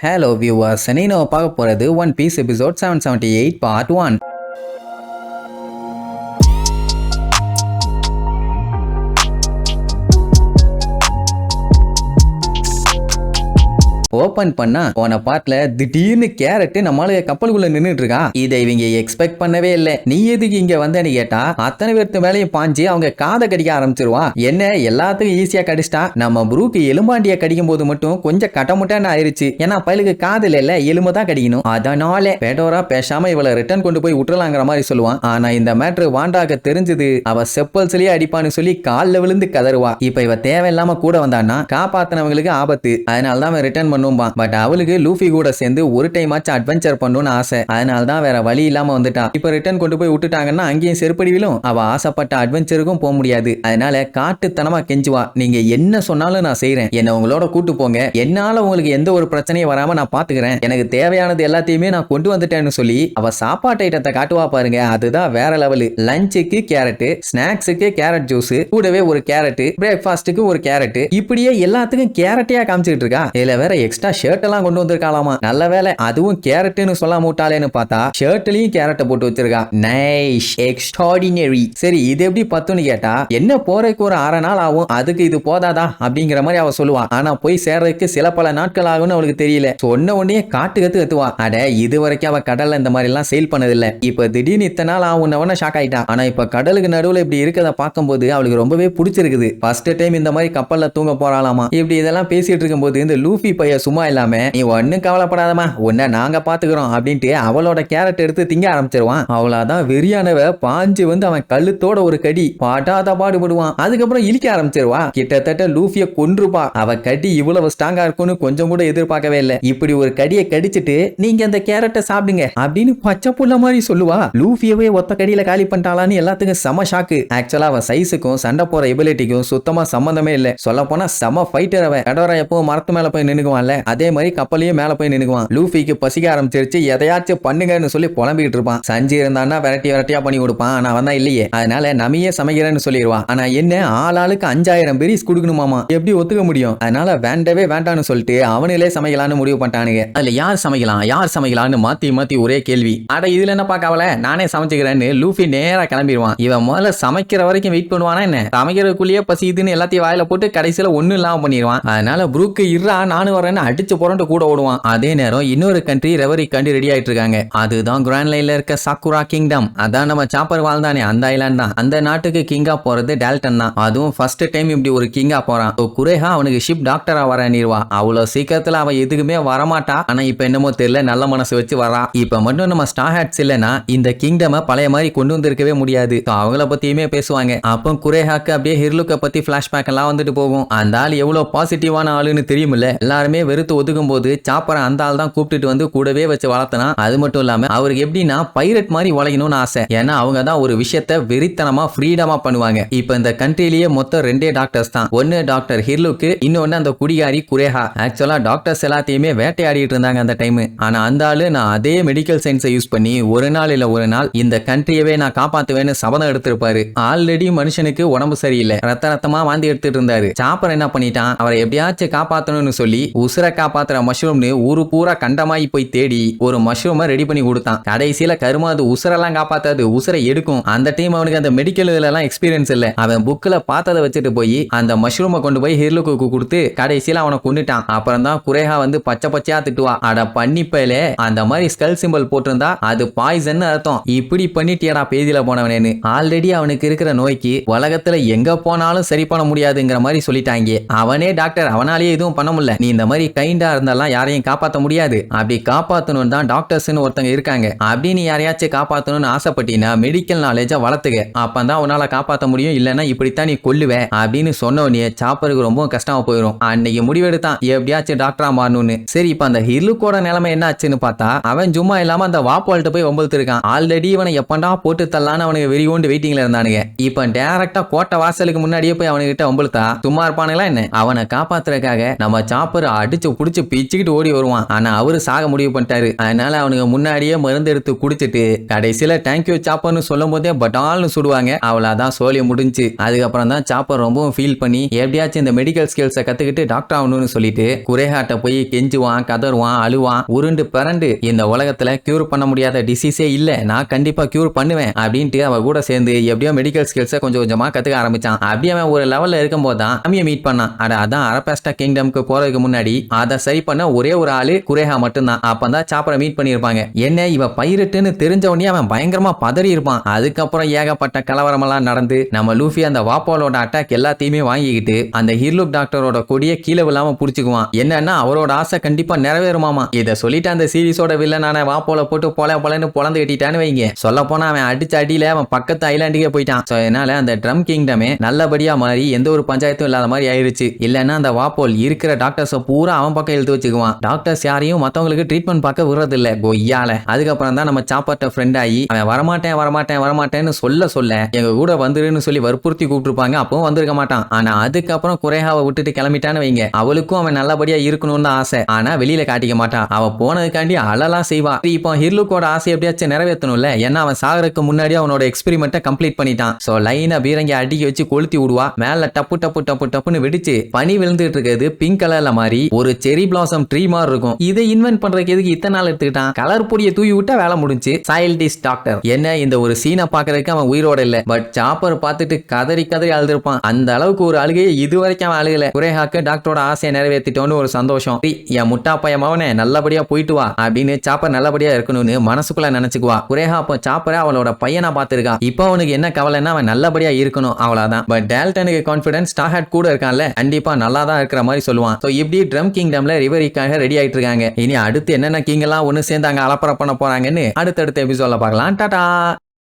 Hello viewers, నేను பார்க்க போறது One Piece episode 778 part 1. Open பண்ணா போன பார்ட்ல திடீர்னு கேரட் நம்மளால கப்பலுக்குள்ள நின்னுட்டு இருக்கா. இதை இவங்க எக்ஸ்பெக்ட் பண்ணவே இல்லை. நீ எதுக்கு இங்க வந்தேன்னு கேட்டா அத்தனை பேர்த்து மேலையும் பாஞ்சு அவங்க காதை கடிக்க ஆரம்பிச்சிருவா. என்ன எல்லாத்துக்கும் ஈஸியா கடிச்சிட்டா, நம்ம ப்ரூக்கு எலும்பாண்டிய கடிக்கும் போது மட்டும் கொஞ்சம் கட்டமுட்டான்னு ஆயிருச்சு. ஏன்னா பயலுக்கு காதுல இல்ல எலும்பு தான் கடிக்கணும். அதனால பேடோரா பேசாம இவளை ரிட்டர்ன் கொண்டு போய் விட்டுலாங்கிற மாதிரி சொல்லுவான். ஆனா இந்த மேட்ரு வாண்டாக தெரிஞ்சது. அவ செப்பல்ஸ்லயே அடிப்பான்னு சொல்லி காலில் விழுந்து கதறுவா. இப்ப இவ தேவையில்லாம கூட வந்தான்னா காப்பாத்தினவங்களுக்கு ஆபத்து. அதனாலதான் அவன் ரிட்டர்ன் பட் அவளுக்கு லூஃபி கூட சேர்ந்து ஒரு டைம் ஆச்சு அட்வென்ச்சர் பண்ணணும்னு ஆசை. அதனால தான் வேற வழி இல்லாம வந்துட்டா. இப்ப ரிட்டர்ன் கொண்டு போய் விட்டுட்டாங்கன்னா அங்கேயும் செருப்படி விழும். அவ ஆசைப்பட்ட அட்வென்ச்சருக்கும் போக முடியாது. அதனால காட்டுத்தனமா கெஞ்சுவா, நீங்க என்ன சொன்னாலும் நான் செய்யறேன், என்ன உங்களோட கூட்டு போங்க, என்னால உங்களுக்கு எந்த ஒரு பிரச்சனையும் வராம நான் பாத்துக்கிறேன், எனக்கு தேவையானது எல்லாத்தையுமே நான் கொண்டு வந்துட்டேன்னு சொல்லி அவ சாப்பாட்டு ஐட்டத்தை காட்டுவா பாருங்க. அதுதான் வேற லெவலு. லஞ்சுக்கு கேரட், ஸ்நாக்ஸுக்கு கேரட் ஜூஸ், கூடவே ஒரு கேரட், பிரேக்ஃபாஸ்ட்டுக்கு ஒரு கேரட், இப்படியே எல்லாத்துக்கும் கேரட்டையா காமிச்சிட்டு இருக்கா. இதுல வேற எக்ஸ்ட்ரா ஷர்ட் எல்லாம் கொண்டு வந்திருக்காளாமா. நல்ல வேலை அதுவும் கேரட்னு சொல்லாம விட்டாலேன்னு பார்த்தா ஷர்ட்லயும் கேரட்டை போட்டு வச்சிருக்கா. Nice, extraordinary. சரி இது எப்படி பத்துன்னு கேட்டா என்ன போறதுக்கு ஒரு 6 நாள் ஆகும், அதுக்கு இது போதாதா அப்படிங்கிற மாதிரி அவ சொல்லுவா. ஆனா போய் சேர்றதுக்கு சில பல நாட்கள் ஆகும்னு அவளுக்கு தெரியல. சொன்ன உடனே காட்டு கத்துவா. அட இது வரைக்கும் அவ கடல்ல இந்த மாதிரி எல்லாம் சேல் பண்ணதில்ல. இப்ப திடீர்னு இத்தனை நாள் ஆகும்னு ஷாக் ஆயிட்டா. ஆனா இப்ப கடலுக்கு நடுவுல இப்படி இருக்கத பார்க்கும்போது அவளுக்கு ரொம்பவே பிடிச்சிருக்குது. ஃபர்ஸ்ட் டைம் இந்த மாதிரி கப்பல்ல தூங்க போறாளாமா. இப்படி இதெல்லாம் பேசிட்டு இருக்கும்போது இந்த லூஃபி பைய சும்மா இல்லாம நீ ஒன்னும் கவலைப்படாதமா, உன்னை நாங்க பாத்துக்கிறோம் அப்படின்ட்டு அவளோட கேரட் எடுத்து திங்க ஆரம்பிச்சிருவான். அவளாதான் வெறியானவ பாஞ்சு வந்து அவன் கழுத்தோட ஒரு கடி பாட்டாத பாடுபடுவான். அதுக்கப்புறம் இழிக்க ஆரம்பிச்சிருவா. கிட்டத்தட்ட லூஃபிய கொன்றுப்பா. அவ கடி இவ்வளவு ஸ்ட்ராங்கா இருக்கும்னு கொஞ்சம் கூட எதிர்பார்க்கவே இல்லை. இப்படி ஒரு கடியை கடிச்சிட்டு நீங்க அந்த கேரட்டை சாப்பிடுங்க அப்படின்னு பச்சை புள்ள மாதிரி சொல்லுவா. லூஃபியவே ஒத்த கடியில காலி பண்ணிட்டாளான்னு எல்லாத்துக்கும் செம ஷாக்கு. ஆக்சுவலா அவ சைஸுக்கும் சண்டை போற எபிலிட்டிக்கும் சுத்தமா சம்பந்தமே இல்லை. சொல்ல போனா செம ஃபைட்டர். அவ கடோரா எப்போ மரத்து மேல போய் நின்னுக்குவான்ல, அதே மாதிரி கப்பலையும் மேல போய் நின்னுக்குவான். லூஃபிக்கு பசிக்க ஆரம்பிச்சிருச்சு, எதையாச்சும் பண்ணுங்கன்னு சொல்லி புலம்பிக்கிட்டு இருப்பான். சஞ்சி இருந்தான்னா வெரைட்டியா பண்ணி கொடுப்பான். ஆனா அவன் தான் இல்லையே. அதனால நமியே சமைக்கிறேன்னு சொல்லிடுவான். ஆனா என்ன ஆளாளுக்கு 5000 பெரிஸ் கொடுக்கணுமாமா. எப்படி ஒத்துக்க முடியும்? அதனால வேண்டவே வேண்டான்னு சொல்லிட்டு அவனுங்களே சமைக்கலான்னு முடிவு பண்ணிட்டானுங்க. அதுல யார் சமைக்கலாம்னு மாத்தி ஒரே கேள்வி. அட இதுல என்ன பாக்கவல, நானே சமைச்சுக்கிறேன்னு லூஃபி நேரா கிளம்பிடுவான். இவன் முதல்ல சமைக்கிற வரைக்கும் வெயிட் பண்ணுவானா என்ன, சமைக்கிறதுக்குள்ளேயே பசி இதுன்னு எல்லாத்தையும் வாயில போட்டு கடைசியில ஒண்ணு இல்லாம பண்ணிடுவான். அதனால ப்ரூக்கு இருறா நானும் வரேன்னு அடிச்சு புரண்டு கூட ஓடுவான். அதே நேரம் இன்னொரு கண்ட்ரி ரெவரி கண்டி ரெடி ஆயிட்டு இருக்காங்க. அதுதான் கிராண்ட் லைன்ல இருக்க சாக்குரா கிங்டம். அதான் நம்ம சாப்பர் வாழ்ந்தானே அந்த ஐலாண்ட் தான். அந்த நாட்டுக்கு கிங்கா போறது டால்டன் தான். அதுவும் ஃபர்ஸ்ட் டைம் இப்படி ஒரு கிங்கா போறான். குரேஹா அவனுக்கு ஷிப் டாக்டரா வரனிருவா. அவ்வளவு சீக்கிரத்துல அவன் எதுக்குமே வரமாட்டா. ஆனா இப்ப என்னமோ தெரியல, நல்ல மனசு வச்சு வரா. இப்ப மட்டும் நம்ம ஸ்டார் ஹேட்ஸ் இல்லனா இந்த கிங்டம் பழைய மாதிரி கொண்டு வந்திருக்கவே முடியாது. அவங்கள பத்தியுமே பேசுவாங்க. அப்போ குரேஹாக்கு அப்படியே ஹிர்லுக்க பத்தி பிளாஷ்பேக் எல்லாம் வந்துட்டு போகும். அந்த ஆள் எவ்வளவு பாசிட்டிவான ஆளுன்னு தெரியுமில்ல. எல்லாருமே வெறுத்து ஒதுக்கும் போது சாப்பரை அந்த ஆள் தான் கூப்பிட்டுட்டு வந்து கூடவே வச்சு வளர்த்தனா. அது மட்டும் இல்லாம அவருக்கு எப்படின்னா பைரட் மாதிரி உழைக்கணும்னு ஆசை. ஏன்னா அவங்க தான் ஒரு விஷயத்த வெறித்தனமா ஃப்ரீடமா பண்ணுவாங்க. இப்ப இந்த கண்ட்ரிலேயே மொத்தம் 2 டாக்டர்ஸ் தான். ஒன்னு டாக்டர் ஹிர்லுக்கு, இன்னொன்னு அந்த குடிகாரி குரேஹா. ஆக்சுவலா டாக்டர்ஸ் எல்லாத்தையுமே வேட்டையாடிட்டு இருந்தாங்க அந்த டைம். ஆனா அந்த ஆளு நான் அதே மெடிக்கல் சயின்ஸை யூஸ் பண்ணி ஒரு நாள் இல்ல ஒரு நாள் இந்த கண்ட்ரியவே நான் காப்பாத்துவேன்னு சபதம் எடுத்திருப்பாரு. ஆல்ரெடி மனுஷனுக்கு உடம்பு சரியில்லை, ரத்தமா வாந்தி எடுத்துட்டு இருந்தாரு. சாப்பர் என்ன பண்ணிட்டான், அவரை எப்படியாச்சும் காப்பாத்தணும்னு சொல்லி உசுரை காப்பாத்துற மஷ்ரூம்னு ஊரு பூரா கண்டமாயி போய் தேடி ஒரு மஷ்ரூமை ரெடி பண்ணி கொடுத்தான். கடைசியில கருமாது உசுரெல்லாம் காப்பாத்தாது, உசுரை எடுக்கும். அந்த டைம் அவனுக்கு அந்த மெடிக்கல் எல்லாம் எக்ஸ்பீரியன்ஸ் இல்ல. அவன் புக்ல பார்த்ததை வச்சுட்டு போய் அந்த மஷ்ரூமை கொண்டு போய் ஹிர்லுக்கு கொடுத்து கடைசியில அவனை கொண்டுட்டான். அப்புறம் தான் குரேஹா வந்து பச்சையா திட்டுவா. அட பண்ணிப்பல அந்த மாதிரி ஸ்கல் சிம்பல் போட்டிருந்தா அது பாய்சன் அர்த்தம். இப்படி பண்ணிட்டியடா பேதியில போனவனேன்னு. ஆல்ரெடி அவனுக்கு இருக்கிற நோய்க்கு உலகத்துல எங்க போனாலும் சரி பண்ண முடியாதுங்கிற மாதிரி சொல்லிட்டாங்க. அவனே டாக்டர், அவனாலேயே எதுவும் பண்ண முடியல. நீ இந்த மாதிரி கைண்டா இருந்தாலும் யாரையும் காப்பாற்ற முடியாது. அப்படி காப்பாற்றணும் தான் டாக்டர்ஸ்னு ஒருத்தங்க இருக்காங்க. அப்படி நீ யாரையாச்சும் காப்பாற்றணும்னு ஆசைப்பட்டீங்கன்னா மெடிக்கல் நாலேஜா வளர்த்துக்க. அப்பதான் உன்னால காப்பாற்ற முடியும். இல்லைன்னா இப்படித்தான் நீ கொல்லுவ அப்படின்னு சொன்ன உடனே சாப்பருக்கு ரொம்ப கஷ்டமா போயிடும். அன்னைக்கு முடிவெடுத்தான் எப்படியாச்சும் டாக்டரா மாறணும்னு. சரி இப்ப அந்த ஹிர்லுக்கோட நிலைமை என்ன ஆச்சுன்னு பார்த்தா அவன் சும்மா இல்லாம அந்த வாப்பால்ட்ட போய் வம்புத்து இருக்கான். ஆல்ரெடி இவனை எப்பண்டா போட்டு தள்ளான்னு அவனுக்கு வெறி கொண்டு வெயிட்டிங்ல இருந்தானுங்க. இப்ப டைரக்டா கோட்டை வாசலுக்கு முன்னாடியே போய் அவனுக்கிட்ட வம்புத்தா சும்மா இருப்பானுங்களா என்ன? அவனை காப்பாத்துறதுக்காக நம்ம சாப்பர் அடிச்சு புடிச்சு பிச்சுக்கிட்டு ஓடி வருவான். ஆனா அவரு சாக முடிவு பண்ணிட்டாரு. அதனால அவனுக்கு முன்னாடியே மருந்து எடுத்து குடிச்சிட்டு கடைசியில தேங்க்யூ சாப்பர்னு சொல்லும் போதே பட்டால்னு சுடுவாங்க. அவ்வளவுதான் சோலி முடிஞ்சு. அதுக்கப்புறம் தான் சாப்பர் ரொம்பவும் ஃபீல் பண்ணி எப்படியாச்சும் இந்த மெடிக்கல் ஸ்கில்ஸை கத்துக்கிட்டு டாக்டர் ஆகணும்னு சொல்லிட்டு குரேஹாட்ட போய் கெஞ்சுவான், கதறுவான், அழுவான், உருண்டு பிறண்டு இந்த உலகத்துல கியூர் பண்ண முடியாத டிசீஸே இல்ல, நான் கண்டிப்பா கியூர் பண்ணுவேன் அப்படின்ட்டு அவ கூட சேர்ந்து எப்படியோ மெடிக்கல் ஸ்கில்ஸை கொஞ்சம் கொஞ்சமா கத்துக்க ஆரம்பிச்சான். அப்படியே அவன் ஒரு லெவல்ல இருக்கும் போதுதான் அமியை மீட் பண்ணான். அதான் அரபாஸ்டா கிங்டம்க்கு போறதுக்கு முன்னாடி அதை சரி பண்ண ஒரே ஒரு ஆளு குரேஹா மட்டும்தான். அப்பதான் சாப்பரை மீட் பண்ணிருப்பாங்க. என்ன இவ பைரட்டுன்னு தெரிஞ்ச உடனே அவன் பயங்கரமா பதறி இருப்பான். அதுக்கப்புறம் ஏகப்பட்ட கலவரம் எல்லாம் நடந்து நம்ம லூஃபி அந்த வாப்போலோட அட்டாக் எல்லாத்தையுமே வாங்கிக்கிட்டு அந்த ஹிர்லுக் டாக்டரோட கொடியை கீழே விழாம புடிச்சுக்குவான். என்னன்னா அவரோட ஆசை கண்டிப்பா நிறைவேறுமாமா. இதை சொல்லிட்டு அந்த சீரிஸோட வில்லனான வாப்போல போட்டு பொலன்னு பொழந்து கட்டிட்டான்னு வைங்க. சொல்ல போனா அவன் அடிச்ச அடியில அவன் பக்கத்து ஐலாண்டுக்கே போயிட்டான். அதனால அந்த ட்ரம் கிங்டமே நல்லபடியா மாறி எந்த ஒரு பஞ்சாயத்தும் இல்லாத மாதிரி ஆயிருச்சு. இல்லன்னா அந்த வாப்போல் இருக்கிற டாக்டர்ஸ் பூரா அவன் பக்கம் இழுத்து வச்சுக்குவான். டாக்டர்ஸ் யாரையும் மத்தவங்களுக்கு ட்ரீட்மெண்ட் பார்க்க விடுறது இல்ல கொய்யால. அதுக்கப்புறம் தான் நம்ம சாப்பாட்ட ஃப்ரெண்ட் ஆகி அவன் வரமாட்டேன்னு சொல்ல எங்க கூட வந்துருன்னு சொல்லி வற்புறுத்தி கூப்பிட்டுருப்பாங்க. அப்பவும் வந்திருக்க மாட்டான். ஆனா அதுக்கப்புறம் குரேஹாவை விட்டுட்டு கிளம்பிட்டான்னு வைங்க. அவளுக்கும் அவன் நல்லபடியா இருக்கணும்னு தான் ஆசை. ஆனா வெளியில காட்டிக்க மாட்டான். அவ போனதுக்காண்டி அழலாம் செய்வா. இப்போ ஹிர்லுக்கோட ஆசை எப்படியாச்சும் நிறைவேற்றணும்ல. ஏன்னா அவன் சாகறதுக்கு முன்னாடி அவனோட எக்ஸ்பெரிமெண்ட்டை கம்ப்ளீட் பண்ணிட்டான். சோ லைனா பீரங்கி அடிக்க வச்சு கொளுத்தி விடுவா. மேல டப்புன்னு வெடிச்சு பனி விழுந்துட்டு இருக்கிறது பிங்க் கலர்ல மாதிரி ஒரு செரி பிளாசம் ட்ரீ மாதிரி இருக்கும். இதை இன்வென்ட் பண்றதுக்கு எதுக்கு இத்தனை நாள் எடுத்துக்கிட்டான்? கலர் பொடியை தூவி விட்டா வேலை முடிஞ்சு. சைல்டிஷ் டாக்டர் என்ன இந்த ஒரு சீனை பாக்குறதுக்கு அவன் உயிரோட இல்ல. பட் சாப்பர் பார்த்துட்டு கதறி அழுதுருப்பான். அந்த அளவுக்கு ஒரு அழுகையை இதுவரைக்கும் அவன் அழுகல. குரேஹாக்கு டாக்டரோட ஆசையை நிறைவேற்றிட்டோன்னு ஒரு சந்தோஷம். என் முட்டா பையன் மவனே நல்லபடியா போயிட்டு வா அப்படின்னு சாப்பர் நல்லபடியா இருக்கணும்னு மனசுக்குள்ள நினைச்சுக்குவா. குரேஹா அப்ப சாப்பரை அவளோட பையனா பாத்துருக்கா. இப்போ அவனுக்கு என்ன கவலைன்னா அவன் நல்லபடியா இருக்கணும் அவ்வளவுதான். பட் டேல்டனுக்கு கான்பிடன்ஸ் ஸ்டார்ஹாட் கூட இருக்கான்ல, கண்டிப்பா நல்லா தான் இருக்கிற மாதிரி சொல்லுவான். சோ இப்படி ட்ரம் கிங்டம்ல ரிவரிக்காக ரெடி ஆயிட்டு இருக்காங்க. இனி அடுத்து என்னென்ன கிங் எல்லாம் ஒன்னு சேர்ந்து அங்க அலப்பற பண்ண போறாங்கன்னு அடுத்தடுத்த எபிசோட்ல பார்க்கலாம். டாடா.